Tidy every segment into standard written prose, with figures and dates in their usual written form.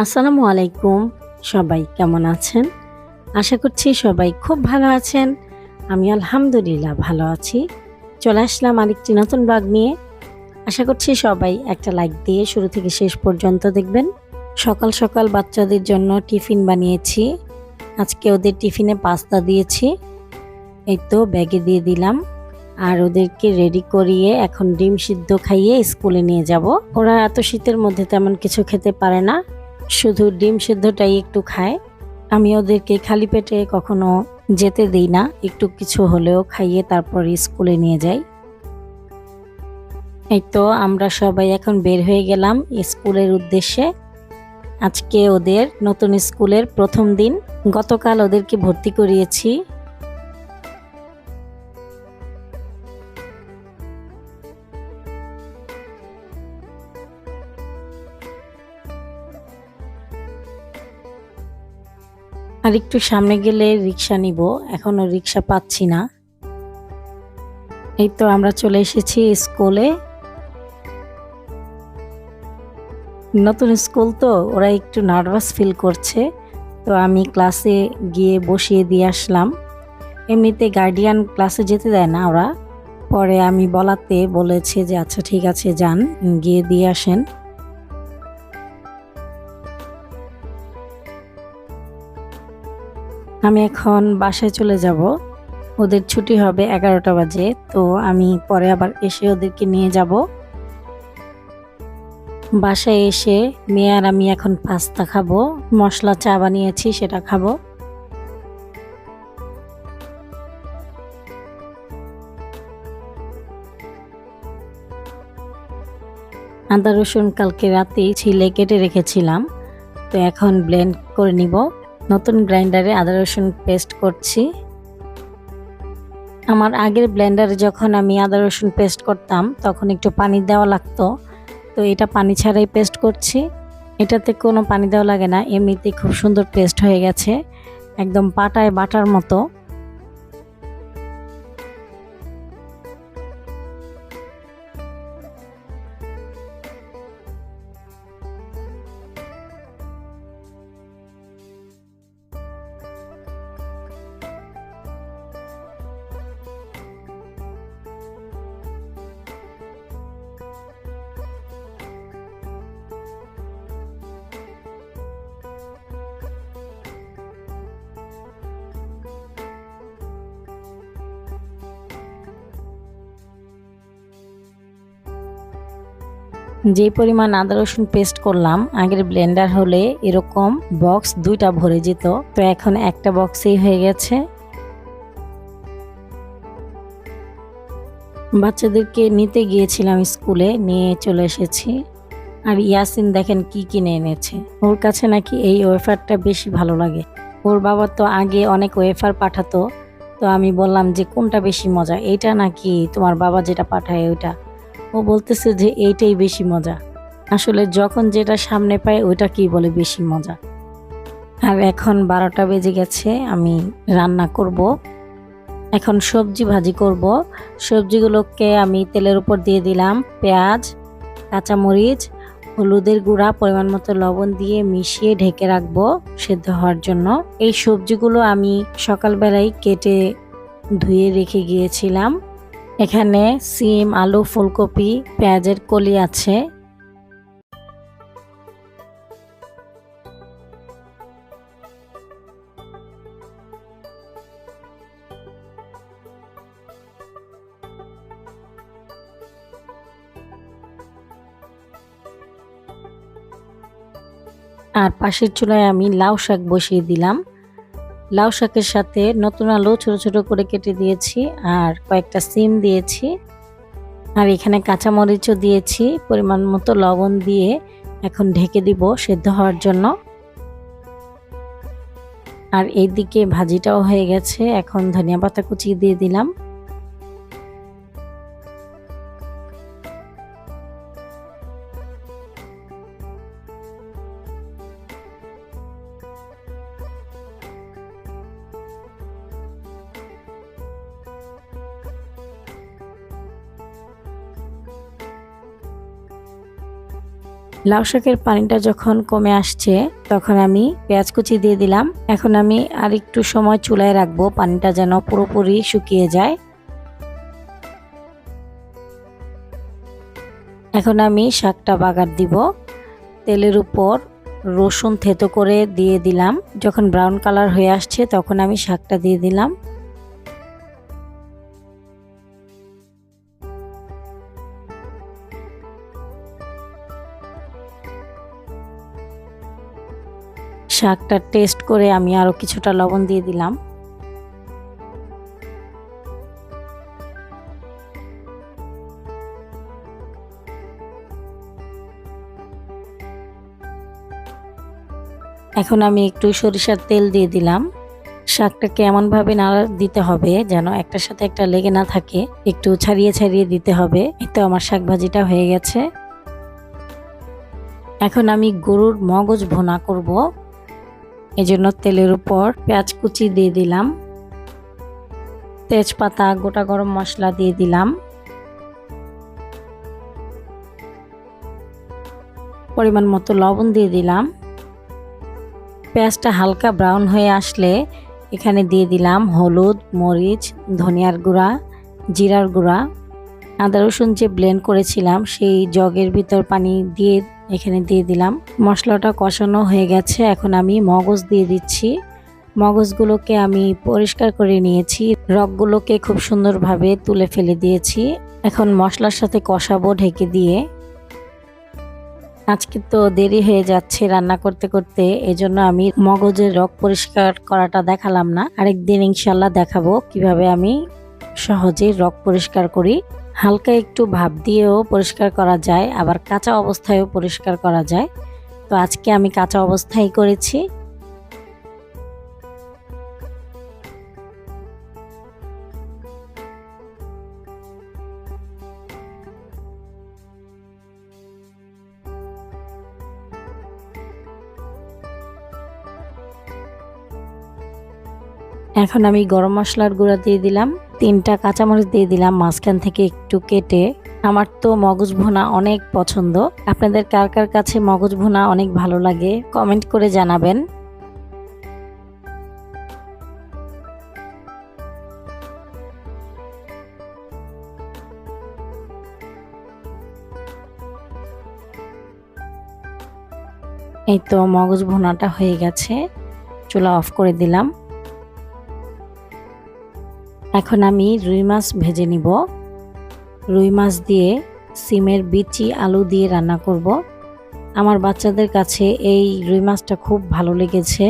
আসসালামু আলাইকুম। সবাই কেমন আছেন? আশা করছি সবাই খুব ভালো আছেন। আমি আলহামদুলিল্লাহ ভালো আছি। চলে আসলাম আরেকটি নতুন ব্লগ নিয়ে। আশা করছি সবাই একটা লাইক দিয়ে শুরু থেকে শেষ পর্যন্ত দেখবেন। সকাল সকাল বাচ্চাদের জন্য টিফিন বানিয়েছি। আজকে ওদের টিফিনে পাস্তা দিয়েছি। এই তো ব্যাগে দিয়ে দিলাম। আর ওদেরকে রেডি করিয়ে এখন ডিম সিদ্ধ খাইয়ে স্কুলে নিয়ে যাব। ওরা এত শীতের মধ্যে তেমন কিছু খেতে পারে না, শুধু ডিম সিদ্ধটাই একটু খায়। আমি ওদেরকে খালি পেটে কখনো যেতে দিই না, একটু কিছু হলেও খাইয়ে তারপর স্কুলে নিয়ে যাই। এই তো আমরা সবাই এখন বের হয়ে গেলাম স্কুলের উদ্দেশ্যে। আজকে ওদের নতুন স্কুলের প্রথম দিন। গতকাল ওদেরকে ভর্তি করিয়েছি। আর একটু সামনে গেলে রিক্সা নিব, এখনো রিক্সা পাচ্ছি না। এই তো আমরা চলে এসেছি স্কুলে। নতুন স্কুল তো ওরা একটু নার্ভাস ফিল করছে, তো আমি ক্লাসে গিয়ে বসিয়ে দিয়ে আসলাম। এমনিতে গার্ডিয়ান ক্লাসে যেতে দেয় না ওরা, পরে আমি বলাতে বলেছে যে আচ্ছা ঠিক আছে যান, গিয়ে দিয়ে আসেন। আমি এখন বাসায় চলে যাব। ওদের ছুটি হবে 11টা বাজে, তো আমি পরে আবার এসে ওদেরকে নিয়ে যাব। বাসায় এসে মেয়ে আর আমি এখন পাস্তা খাবো, মশলা চা বানিয়েছি সেটা খাবো। আদা রসুন কালকে রাতেই ছিলে কেটে রেখেছিলাম, তো এখন ব্লেন্ড করে নিব। নতুন গ্রাইন্ডারে আদা রসুন পেস্ট করছি। আমার আগের ব্লেন্ডারে যখন আমি আদা রসুন পেস্ট করতাম তখন একটু পানি দেওয়া লাগতো, তো এটা পানি ছাড়াই পেস্ট করছি। এটাতে কোনো পানি দেওয়া লাগে না, এমনিতেই খুব সুন্দর পেস্ট হয়ে গেছে, একদম পাটায় বাটার মতো। যে পরিমাণ আদা রসুন পেস্ট করলাম, আগের ব্লেন্ডার হলে এরকম বক্স 2টা ভরে যেত, তো এখন একটা বক্সেই হয়ে গেছে। বাচ্চাদেরকে নিতে গিয়েছিলাম স্কুলে, নিয়ে চলে এসেছি। আর ইয়াসিন দেখেন কি কিনে এনেছে, ওর কাছে নাকি এই ওয়েফারটা বেশি ভালো লাগে। ওর বাবা তো আগে অনেক ওয়েফার পাঠাতো, তো আমি বললাম যে কোনটা বেশি মজা, এইটা নাকি তোমার বাবা যেটা পাঠায় ওইটা? ও বলতেছে যে এইটাই বেশি মজা। আসলে যখন যেটা সামনে পায় ওইটা কি বলে বেশি মজা। আর এখন 12টা বেজে গেছে, আমি রান্না করব। এখন সবজি ভাজি করব। সবজিগুলোকে আমি তেলের উপর দিয়ে দিলাম পেঁয়াজ, কাঁচামরিচ, হলুদের গুঁড়া, পরিমাণ মতো লবণ দিয়ে মিশিয়ে ঢেকে রাখবো সেদ্ধ হওয়ার জন্য। এই সবজিগুলো আমি সকালবেলায় কেটে ধুয়ে রেখে গিয়েছিলাম। এখানে সিম, আলু, ফুলকপি, পেঁয়াজের কলি আছে। আর পাশের চুলায় আমি লাউ শাক বসিয়ে দিলাম। লাউ শাকের সাথে নতুন আলু ছোট ছোট করে কেটে দিয়েছি, আর কয়েকটা সিম দিয়েছি, আর এখানে কাঁচামরিচও দিয়েছি। পরিমাণ মতো লবণ দিয়ে এখন ঢেকে দিব সেদ্ধ হওয়ার জন্য। আর এইদিকে ভাজিটাও হয়ে গেছে, এখন ধনিয়া পাতা কুচি দিয়ে দিলাম। লাউ শাকের পানিটা যখন কমে আসছে তখন আমি পেঁয়াজ কুচি দিয়ে দিলাম। এখন আমি আর একটু সময় চুলায় রাখবো, পানিটা যেন পুরোপুরি শুকিয়ে যায়। এখন আমি শাকটা বাগার দিব। তেলের উপর রসুন থেতো করে দিয়ে দিলাম। যখন ব্রাউন কালার হয়ে আসছে তখন আমি শাকটা দিয়ে দিলাম। শাকটা টেস্ট করে আমি আরো কিছুটা লবণ দিয়ে দিলাম। এখন আমি একটু সরিষার তেল দিয়ে দিলাম। শাকটাকে এমনভাবে নাড়া দিতে হবে যেন একটার সাথে একটা লেগে না থাকে, একটু ছাড়িয়ে ছাড়িয়ে দিতে হবে। এই তো আমার শাক ভাজিটা হয়ে গেছে। এখন আমি গরুর মগজ ভুনা করব, এজন্য তেলের উপর পেঁয়াজ কুচি দিয়ে দিলাম, তেজপাতা, গোটা গরম মশলা দিয়ে দিলাম, পরিমাণ মতো লবণ দিয়ে দিলাম। পেঁয়াজটা হালকা ব্রাউন হয়ে আসলে এখানে দিয়ে দিলাম হলুদ, মরিচ, ধনিয়ার গুঁড়া, জিরার গুঁড়া, আদা রসুন যে ব্লেন্ড করেছিলাম সেই জগের ভিতর পানি দিয়ে এখানে দিয়ে দিলাম। মশলাটা কষানো হয়ে গেছে। এখন আমি মগজ দিয়ে দিচ্ছি। মগজগুলোকে আমি পরিষ্কার করে নিয়েছি, রগগুলোকে খুব সুন্দরভাবে তুলে ফেলে দিয়েছি। এখন মশলার সাথে কষাবো ঢেকে দিয়ে। আজকে তো দেরি হয়ে যাচ্ছে রান্না করতে করতে, এজন্য আমি মগজের রগ পরিষ্কার করাটা দেখালাম না। আরেকদিন ইনশাল্লাহ দেখাবো কিভাবে আমি সহজে রগ পরিষ্কার করি। হালকা একটু ভাপ দিয়েও পরিষ্কার করা যায়, আবার কাঁচা অবস্থায়ও পরিষ্কার করা যায়। তো আজকে আমি কাঁচা অবস্থায় করেছি। এখন আমি গরম মশলার গুঁড়া দিয়ে দিলাম, 3টা কাঁচামরিচ দিয়ে দিলাম মাঝখান থেকে একটু কেটে। আমার তো মগজ ভুনা অনেক পছন্দ। আপনাদের কার কার কাছে মগজ ভুনা অনেক ভালো লাগে কমেন্ট করে জানাবেন। এই তো মগজ ভুনাটা হয়ে গেছে, চুলা অফ করে দিলাম। এখন আমি রুই মাছ ভেজে নিব। রুই মাছ দিয়ে সিমের বিচি আলু দিয়ে রান্না করব। আমার বাচ্চাদের কাছে এই রুই মাছটা খুব ভালো লেগেছে,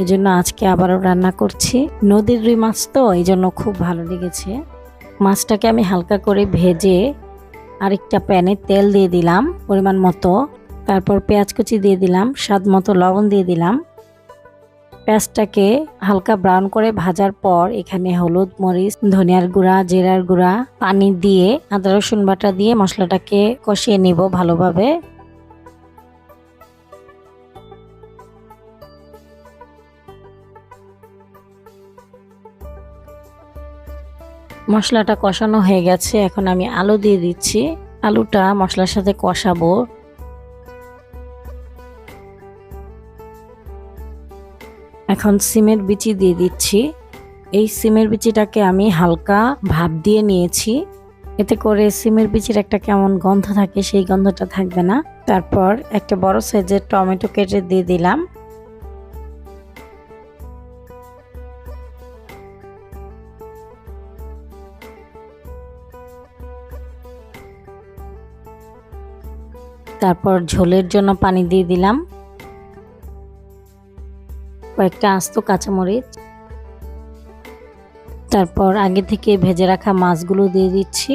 এজন্য আজকে আবারও রান্না করছি। নদীর রুই মাছ তো এই জন্য খুব ভালো লেগেছে। মাছটাকে আমি হালকা করে ভেজে আরেকটা প্যানে তেল দিয়ে দিলাম পরিমাণ মতো। তারপর পেঁয়াজ কুচি দিয়ে দিলাম, স্বাদ মতো লবণ দিয়ে দিলাম। পেঁয়াজটাকে হালকা ব্রাউন করে ভাজার পর এখানে হলুদ, মরিচ, ধনিয়ার গুঁড়া, জিরার গুঁড়া, পানি দিয়ে আদা রসুন বাটা দিয়ে মশলাটাকে কষিয়ে নিব ভালোভাবে। মশলাটা কষানো হয়ে গেছে, এখন আমি আলু দিয়ে দিচ্ছি। আলুটা মশলার সাথে কষাবো। এখন সিমের বিচি দিয়ে দিচ্ছি। এই সিমের বিচিটাকে আমি হালকা ভাপ দিয়ে নিয়েছি, এতে করে সিমের বিচির একটা কেমন গন্ধ থাকে সেই গন্ধটা থাকবে না। তারপর একটা বড় সাইজের টমেটো কেটে দিয়ে দিলাম। তারপর ঝোলের জন্য পানি দিয়ে দিলাম, কয়েকটা আস্ত কাঁচামরিচ। তারপর আগে থেকে ভেজে রাখা মাছগুলো দিয়ে দিচ্ছি।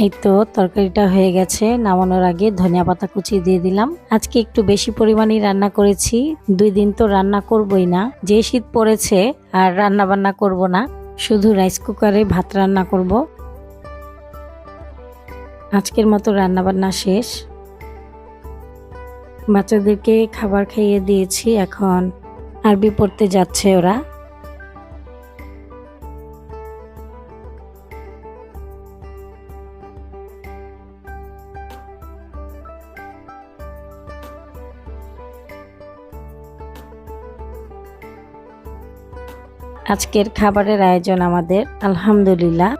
এই তো তরকারিটা হয়ে গেছে। নামানোর আগে ধনিয়া পাতা কুচি দিয়ে দিলাম। আজকে একটু বেশি পরিমাণে রান্না করেছি, 2 দিন তো রান্না করবই না। যে শীত পড়েছে আর রান্না বান্না করব না, শুধু রাইস কুকারে ভাত রান্না করব। আজকের মতো রান্না বান্না শেষ। বাচ্চাদেরকে খাবার খাইয়ে দিয়েছি, এখন আরবি পড়তে যাচ্ছে ওরা। আজকের খাবারের আয়োজন আমাদের আলহামদুলিল্লাহ।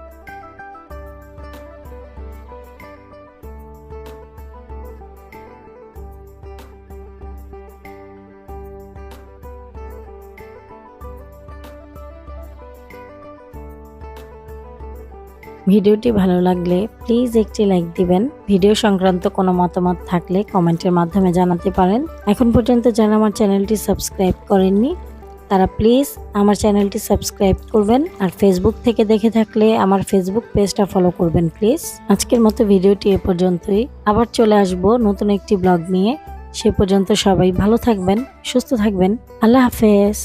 ভিডিওটি ভালো লাগলে প্লিজ একটি লাইক দিবেন। ভিডিও সংক্রান্ত কোনো মতামত থাকলে কমেন্টের মাধ্যমে জানাতে পারেন। এখন পর্যন্ত যারা আমার চ্যানেলটি সাবস্ক্রাইব করেননি তারা প্লিজ আমার চ্যানেলটি সাবস্ক্রাইব করবেন, আর ফেসবুক থেকে দেখে থাকলে আমার ফেসবুক পেজটা ফলো করবেন প্লিজ। আজকের মতো ভিডিওটি এ পর্যন্তই। আবার চলে আসব নতুন একটি ব্লগ নিয়ে। সে পর্যন্ত সবাই ভালো থাকবেন, সুস্থ থাকবেন। আল্লাহ হাফেজ।